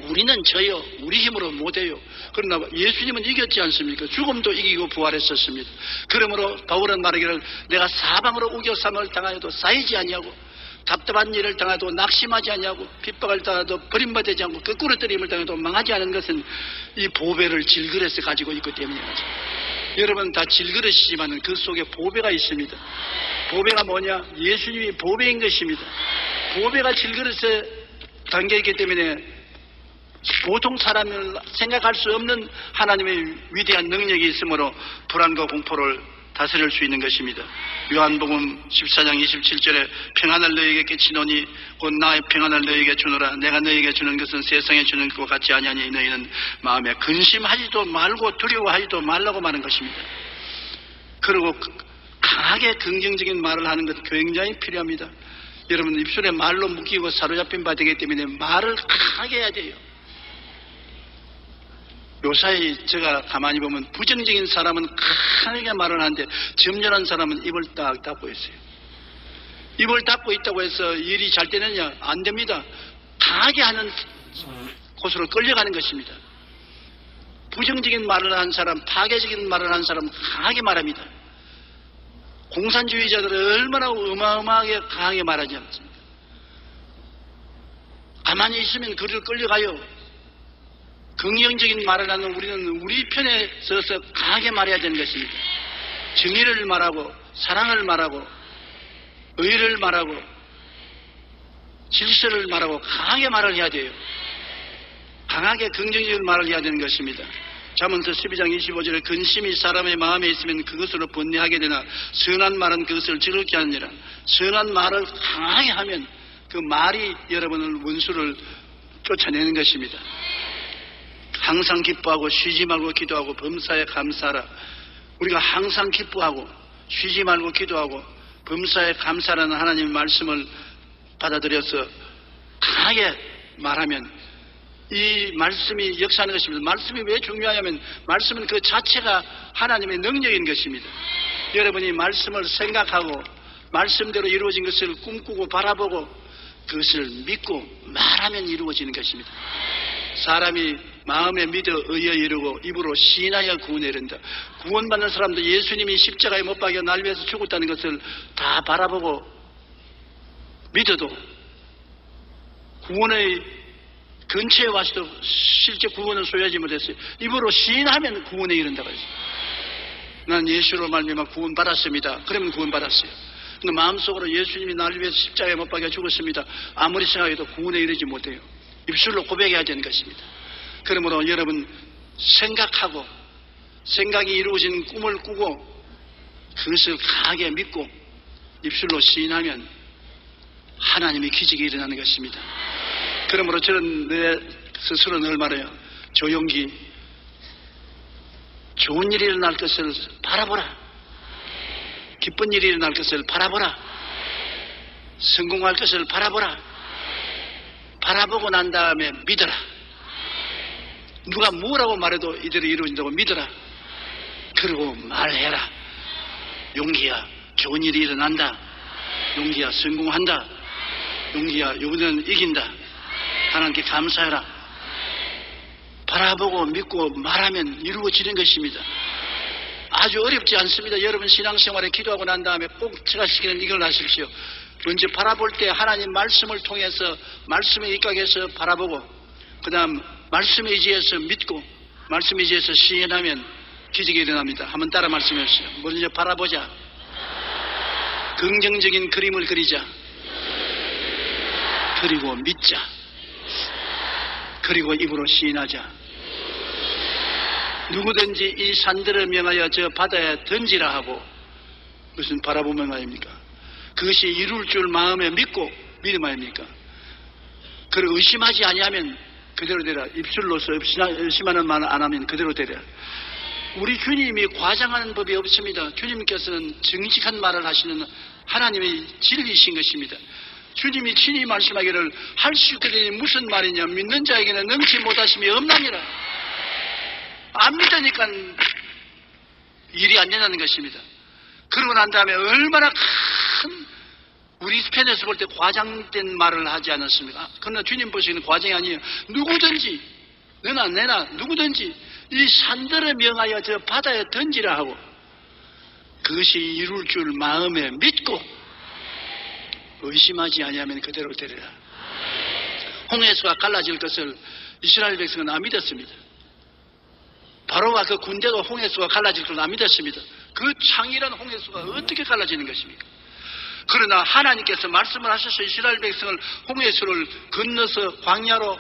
우리는 져요. 우리 힘으로 못해요. 그러나 예수님은 이겼지 않습니까? 죽음도 이기고 부활했었습니다. 그러므로 바울은 말하기를 내가 사방으로 우겨쌈을 당하여도 쌓이지 아니하고 답답한 일을 당해도 낙심하지 아니하고 핍박을 당해도 버림받지 않고 거꾸로 때림을 당해도 망하지 않은 것은 이 보배를 질그릇에 가지고 있기 때문이죠. 여러분 다 질그릇이지만 그 속에 보배가 있습니다. 보배가 뭐냐? 예수님이 보배인 것입니다. 보배가 질그릇에 담겨있기 때문에 보통 사람을 생각할 수 없는 하나님의 위대한 능력이 있으므로 불안과 공포를 다스릴 수 있는 것입니다. 요한복음 14장 27절에 평안을 너희에게 끼치노니 곧 나의 평안을 너희에게 주노라. 내가 너희에게 주는 것은 세상에 주는 것과 같지 아니하니 너희는 마음에 근심하지도 말고 두려워하지도 말라고 말하는 것입니다. 그리고 강하게 긍정적인 말을 하는 것 굉장히 필요합니다. 여러분 입술에 말로 묶이고 사로잡힌 바 되기 때문에 말을 강하게 해야 돼요. 요사이 제가 가만히 보면 부정적인 사람은 강하게 말을 하는데 점잖은 사람은 입을 딱 닫고 있어요. 입을 닫고 있다고 해서 일이 잘 되느냐? 안 됩니다. 강하게 하는 곳으로 끌려가는 것입니다. 부정적인 말을 하는 사람, 파괴적인 말을 하는 사람은 강하게 말합니다. 공산주의자들은 얼마나 어마어마하게 강하게 말하지 않습니까? 가만히 있으면 그리로 끌려가요. 긍정적인 말을 하는 우리는 우리 편에 서서 강하게 말해야 되는 것입니다. 정의를 말하고 사랑을 말하고 의를 말하고 질서를 말하고 강하게 말을 해야 돼요. 강하게 긍정적인 말을 해야 되는 것입니다. 잠언서 12장 25절에 근심이 사람의 마음에 있으면 그것으로 번뇌하게 되나 선한 말은 그것을 즐겁게 하느니라. 선한 말을 강하게 하면 그 말이 여러분을 원수를 쫓아내는 것입니다. 항상 기뻐하고 쉬지 말고 기도하고 범사에 감사하라. 우리가 항상 기뻐하고 쉬지 말고 기도하고 범사에 감사라는 하나님의 말씀을 받아들여서 강하게 말하면 이 말씀이 역사하는 것입니다. 말씀이 왜 중요하냐면 말씀은 그 자체가 하나님의 능력인 것입니다. 여러분이 말씀을 생각하고 말씀대로 이루어진 것을 꿈꾸고 바라보고 그것을 믿고 말하면 이루어지는 것입니다. 사람이 마음에 믿어 의에 이르고 입으로 시인하여 구원에 이른다. 구원받는 사람도 예수님이 십자가에 못 박여 날 위해서 죽었다는 것을 다 바라보고 믿어도 구원의 근처에 와서도 실제 구원은 소유하지 못했어요. 입으로 시인하면 구원에 이른다고 했어요. 난 예수로 말미암아 구원 받았습니다. 그러면 구원 받았어요. 근데 마음속으로 예수님이 나를 위해서 십자가에 못 박여 죽었습니다. 아무리 생각해도 구원에 이르지 못해요. 입술로 고백해야 되는 것입니다. 그러므로 여러분 생각하고 생각이 이루어진 꿈을 꾸고 그것을 강하게 믿고 입술로 시인하면 하나님의 기적이 일어나는 것입니다. 그러므로 저는 내 스스로 늘 말해요. 조용기 좋은 일이 일어날 것을 바라보라. 기쁜 일이 일어날 것을 바라보라. 성공할 것을 바라보라. 바라보고 난 다음에 믿어라. 누가 뭐라고 말해도 이대로 이루어진다고 믿어라. 그리고 말해라. 용기야, 좋은 일이 일어난다. 용기야, 성공한다. 용기야, 이번에는 이긴다. 하나님께 감사해라. 바라보고 믿고 말하면 이루어지는 것입니다. 아주 어렵지 않습니다. 여러분 신앙생활에 기도하고 난 다음에 꼭 제가 시키는 이걸 하십시오. 먼저 바라볼 때 하나님 말씀을 통해서 말씀에 입각해서 바라보고 그 다음 말씀에 의지해서 믿고 말씀에 의지해서 시인하면 기적이 일어납니다. 한번 따라 말씀해 주세요. 먼저 바라보자. 긍정적인 그림을 그리자. 그리고 믿자. 그리고 입으로 시인하자. 누구든지 이 산들을 명하여 저 바다에 던지라 하고 무슨 바라보면 아닙니까? 그것이 이룰 줄 마음에 믿고 믿음 아닙니까? 그리고 의심하지 아니하면 그대로 되라. 입술로서 의심하는 말 안 하면 그대로 되라. 우리 주님이 과장하는 법이 없습니다. 주님께서는 정직한 말을 하시는 하나님의 진리이신 것입니다. 주님이 친히 말씀하기를 할 수 있거든요. 무슨 말이냐? 믿는 자에게는 능치 못하심이 없나니라. 안 믿으니까 일이 안 된다는 것입니다. 그러고 난 다음에 얼마나 큰 우리 스페인에서 볼 때 과장된 말을 하지 않았습니까? 그러나 주님 보시기에는 과장이 아니에요. 누구든지 너나 내나 누구든지 이 산들을 명하여 저 바다에 던지라 하고 그것이 이룰 줄 마음에 믿고 의심하지 아니하면 그대로 되리라. 홍해수가 갈라질 것을 이스라엘 백성은 안 믿었습니다. 바로와 그 군대도 홍해수가 갈라질 걸 안 믿었습니다. 그 창이란 홍해수가 어떻게 갈라지는 것입니까? 그러나 하나님께서 말씀을 하셔서 이스라엘 백성을 홍해수를 건너서 광야로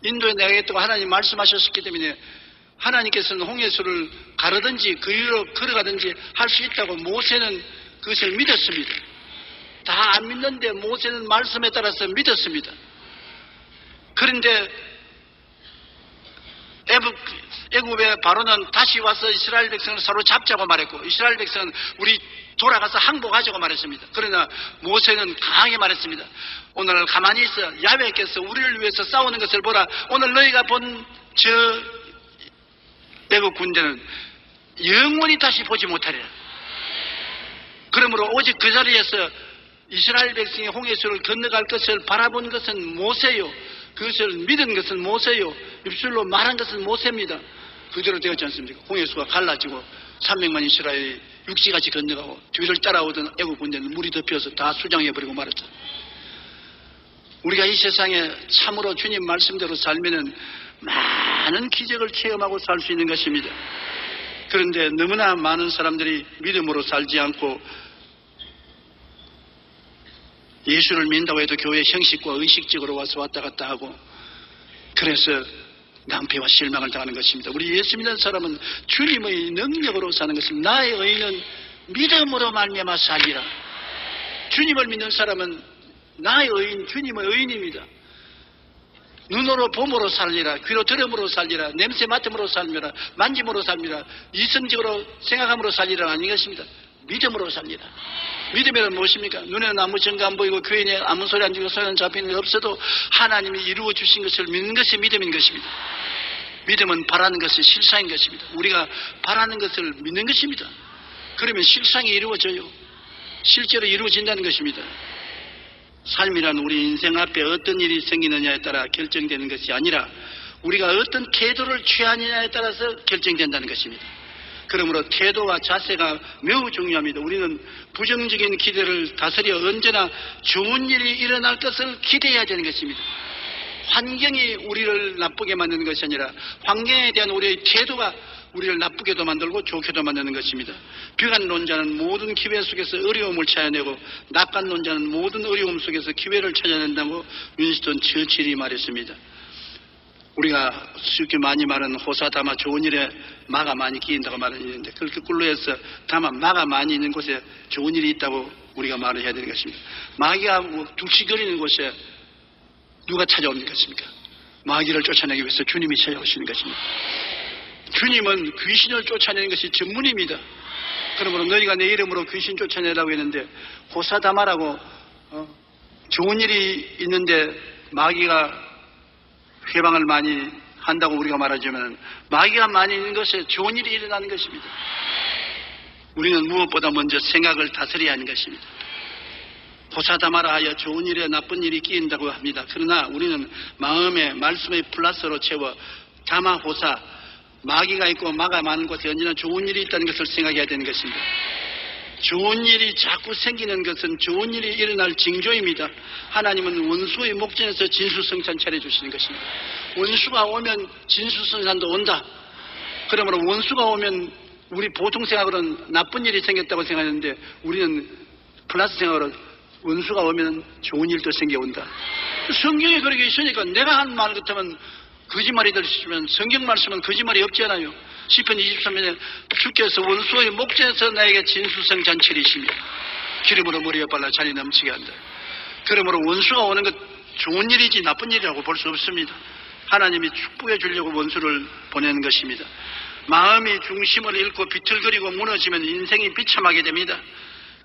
인도에 내가겠다고 하나님 말씀하셨기 때문에 하나님께서는 홍해수를 가르든지 그 위로 걸어가든지 할 수 있다고 모세는 그것을 믿었습니다. 다 안 믿는데 모세는 말씀에 따라서 믿었습니다. 그런데 애굽의 바로는 다시 와서 이스라엘 백성을 사로잡자고 말했고 이스라엘 백성은 우리 돌아가서 항복하자고 말했습니다. 그러나 모세는 강하게 말했습니다. 오늘 가만히 있어. 야훼께서 우리를 위해서 싸우는 것을 보라. 오늘 너희가 본 저 애굽 군대는 영원히 다시 보지 못하리라. 그러므로 오직 그 자리에서 이스라엘 백성이 홍해수를 건너갈 것을 바라본 것은 모세요. 그것을 믿은 것은 모세요. 입술로 말한 것은 모세입니다. 그대로 되었지 않습니까? 홍해수가 갈라지고 300만 이스라엘이 육지같이 건너가고 뒤를 따라오던 애국 군대는 물이 덮여서 다 수장해버리고 말았다. 우리가 이 세상에 참으로 주님 말씀대로 살면은 많은 기적을 체험하고 살 수 있는 것입니다. 그런데 너무나 많은 사람들이 믿음으로 살지 않고 예수를 믿는다고 해도 교회 형식과 의식적으로 와서 왔다 갔다 하고 그래서 낭패와 실망을 당하는 것입니다. 우리 예수 믿는 사람은 주님의 능력으로 사는 것입니다. 나의 의는 믿음으로 말미암아 살리라. 주님을 믿는 사람은 나의 의인, 주님의 의인입니다. 눈으로 봄으로 살리라, 귀로 들음으로 살리라, 냄새 맡음으로 살리라, 만짐으로 살리라, 이성적으로 생각함으로 살리라 아닌 것입니다. 믿음으로 살리라. 믿음이란 무엇입니까? 눈에는 아무 증거 안 보이고 귀에 아무 소리 안 들리고 손에 잡히는 게 없어도 하나님이 이루어 주신 것을 믿는 것이 믿음인 것입니다. 믿음은 바라는 것이 실상인 것입니다. 우리가 바라는 것을 믿는 것입니다. 그러면 실상이 이루어져요. 실제로 이루어진다는 것입니다. 삶이란 우리 인생 앞에 어떤 일이 생기느냐에 따라 결정되는 것이 아니라 우리가 어떤 태도를 취하느냐에 따라서 결정된다는 것입니다. 그러므로 태도와 자세가 매우 중요합니다. 우리는 부정적인 기대를 다스려 언제나 좋은 일이 일어날 것을 기대해야 되는 것입니다. 환경이 우리를 나쁘게 만드는 것이 아니라 환경에 대한 우리의 태도가 우리를 나쁘게도 만들고 좋게도 만드는 것입니다. 비관론자는 모든 기회 속에서 어려움을 찾아내고 낙관론자는 모든 어려움 속에서 기회를 찾아낸다고 윈스턴 처칠이 말했습니다. 우리가 쉽게 많이 말하는 호사다마 좋은 일에 마가 많이 끼인다고 말하는데 그렇게 꿀로해서 다만 마가 많이 있는 곳에 좋은 일이 있다고 우리가 말을 해야 되는 것입니다. 마귀가 둥실거리는 곳에 누가 찾아오는 것입니까? 마귀를 쫓아내기 위해서 주님이 찾아오시는 것입니다. 주님은 귀신을 쫓아내는 것이 전문입니다. 그러므로 너희가 내 이름으로 귀신 쫓아내라고 했는데 호사다마라고 좋은 일이 있는데 마귀가 회방을 많이 한다고 우리가 말하자면 마귀가 많이 있는 것에 좋은 일이 일어나는 것입니다. 우리는 무엇보다 먼저 생각을 다스려야 하는 것입니다. 호사다마라 하여 좋은 일에 나쁜 일이 끼인다고 합니다. 그러나 우리는 마음에 말씀의 플러스로 채워 다마호사 마귀가 있고 마가 많은 곳에 언제나 좋은 일이 있다는 것을 생각해야 되는 것입니다. 좋은 일이 자꾸 생기는 것은 좋은 일이 일어날 징조입니다. 하나님은 원수의 목전에서 진수성찬 차려주시는 것입니다. 원수가 오면 진수성찬도 온다. 그러므로 원수가 오면 우리 보통 생각으로는 나쁜 일이 생겼다고 생각하는데 우리는 플러스 생각으로 원수가 오면 좋은 일도 생겨온다. 성경에 그렇게 있으니까 내가 한 말 같으면 거짓말이 될 수 있으면 성경 말씀은 거짓말이 없지 않아요. 시편 23편에 주께서 원수의 목전에서 나에게 진수성찬 차리시며 기름으로 머리에 발라 잔이 넘치게 한다. 그러므로 원수가 오는 것 좋은 일이지 나쁜 일이라고 볼 수 없습니다. 하나님이 축복해 주려고 원수를 보내는 것입니다. 마음이 중심을 잃고 비틀거리고 무너지면 인생이 비참하게 됩니다.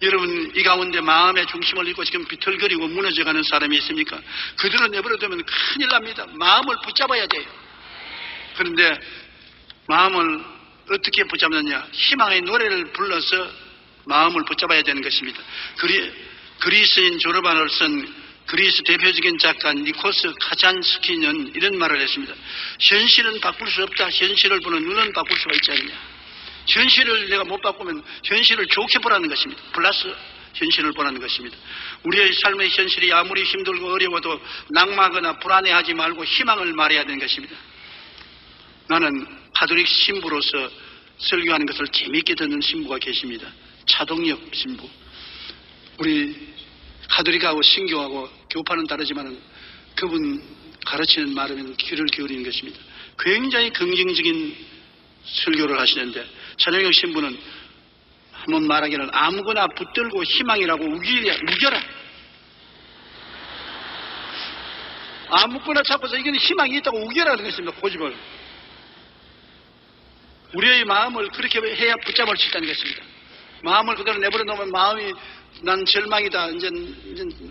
여러분 이 가운데 마음의 중심을 잃고 지금 비틀거리고 무너져가는 사람이 있습니까? 그들을 내버려두면 큰일 납니다. 마음을 붙잡아야 돼요. 그런데 마음을 어떻게 붙잡느냐? 희망의 노래를 불러서 마음을 붙잡아야 되는 것입니다. 그리스인 조르반을 쓴 그리스 대표적인 작가 니코스 카잔스키는 이런 말을 했습니다. 현실은 바꿀 수 없다. 현실을 보는 눈은 바꿀 수가 있지 않느냐. 현실을 내가 못 바꾸면 현실을 좋게 보라는 것입니다. 플러스 현실을 보라는 것입니다. 우리의 삶의 현실이 아무리 힘들고 어려워도 낙마하거나 불안해하지 말고 희망을 말해야 되는 것입니다. 나는 가톨릭 신부로서 설교하는 것을 재미있게 듣는 신부가 계십니다. 차동엽 신부. 우리 가톨릭하고 신교하고 교파는 다르지만 그분 가르치는 말에는 귀를 기울이는 것입니다. 굉장히 긍정적인 설교를 하시는데 차동엽 신부는 한번 말하기는 아무거나 붙들고 희망이라고 우겨라. 아무거나 잡아서 이건 희망이 있다고 우겨라는 것입니다. 고집을. 우리의 마음을 그렇게 해야 붙잡을 수 있다는 것입니다. 마음을 그대로 내버려 놓으면 마음이 난 절망이다. 이제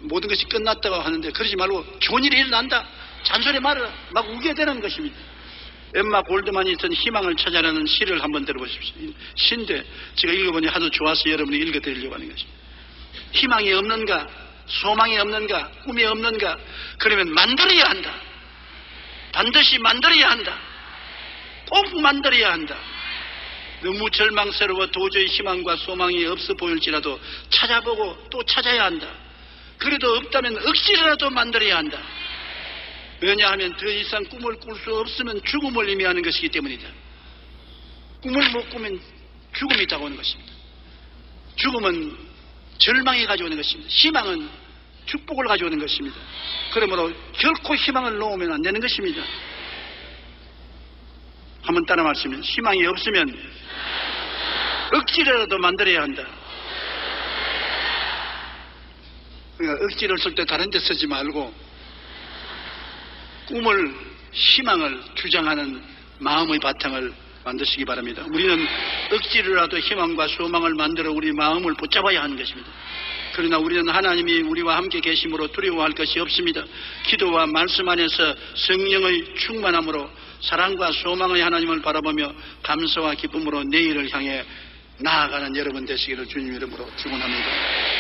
모든 것이 끝났다고 하는데 그러지 말고 좋은 일이 일어난다. 잔소리 말아라. 막 우겨야 되는 것입니다. 엠마 골드만이 쓴 희망을 찾아라는 시를 한번 들어보십시오. 시인데 제가 읽어보니 하도 좋아서 여러분이 읽어드리려고 하는 것입니다. 희망이 없는가? 소망이 없는가? 꿈이 없는가? 그러면 만들어야 한다. 반드시 만들어야 한다. 꼭 만들어야 한다. 너무 절망스러워 도저히 희망과 소망이 없어 보일지라도 찾아보고 또 찾아야 한다. 그래도 없다면 억지로라도 만들어야 한다. 왜냐하면 더 이상 꿈을 꿀 수 없으면 죽음을 의미하는 것이기 때문이다. 꿈을 못 꾸면 죽음이 있다고 하는 것입니다. 죽음은 절망이 가져오는 것입니다. 희망은 축복을 가져오는 것입니다. 그러므로 결코 희망을 놓으면 안 되는 것입니다. 한번 따라 말씀해. 희망이 없으면 억지로라도 만들어야 한다. 그러니까 억지를 쓸 때 다른 데 쓰지 말고 꿈을, 희망을 주장하는 마음의 바탕을 만드시기 바랍니다. 우리는 억지로라도 희망과 소망을 만들어 우리 마음을 붙잡아야 하는 것입니다. 그러나 우리는 하나님이 우리와 함께 계심으로 두려워할 것이 없습니다. 기도와 말씀 안에서 성령의 충만함으로 사랑과 소망의 하나님을 바라보며 감사와 기쁨으로 내일을 향해 나아가는 여러분 되시기를 주님 이름으로 축원합니다.